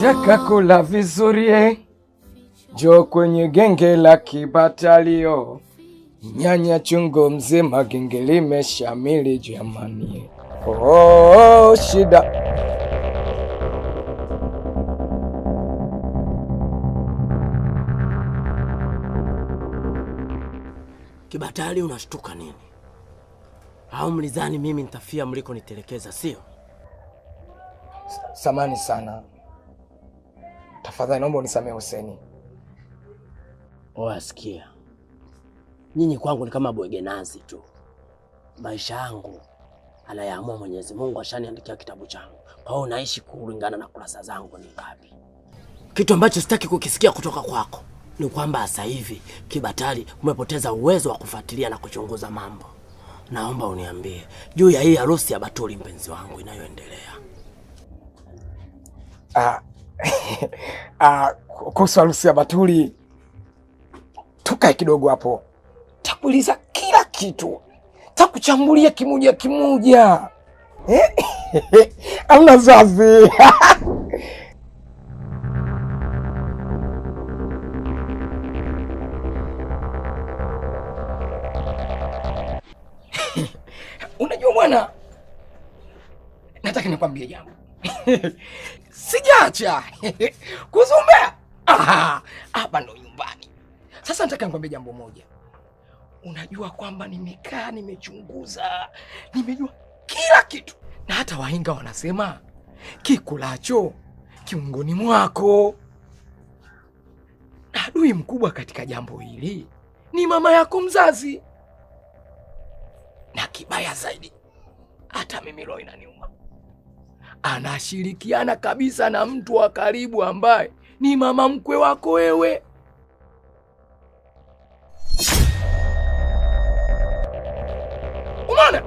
Taka kula vizuri, jo kwenye genge la kibatalio. Nyanya chungo mzima, genge limeshamili jamani. Oh, shida. Kibatali, unashtuka nini? Au mlizani mimi nitafia mliko nitelekeza, sio? Samani sana. Tafadhali naomba unisamehe Huseni. Wasikia. Nyinyi kwangu ni kama bwege nazi tu. Maisha yangu anayaamua Mwenyezi Mungu, ashaniandikia kitabu changu. Kwa hiyo naishi kulingana na kurasa zangu ni ngapi. Kitu ambacho sitaki kukisikia kutoka kwako ni kwamba sasa hivi Kibatali umepoteza uwezo wa kufuatilia na kuchunguza mambo. Naomba uniambie juu ya hii harusi ya Batuli mpenzi wangu inayoendelea. Kuhusu harusi ya Batuli, tukae kidogo hapo. Takuuliza kila kitu. Takuchambulia kimoja kimoja. Hamna zazi. Unajua bwana, nataka nikwambie jambo. Sijaacha kuzumbea. Hapa ndo nyumbani. Sasa nataka nikwambie jambo moja. Unajua kwamba nimekaa, nimechunguza, nimejua kila kitu. Na hata wahenga wanasema kikulacho kiungoni mwako. Na adui mkubwa katika jambo hili ni mama yako mzazi. Na kibaya zaidi, hata mimi roho inaniuma. Anashirikiana kabisa na mtu wa karibu ambaye ni mama mkwe wako wewe. Umeona?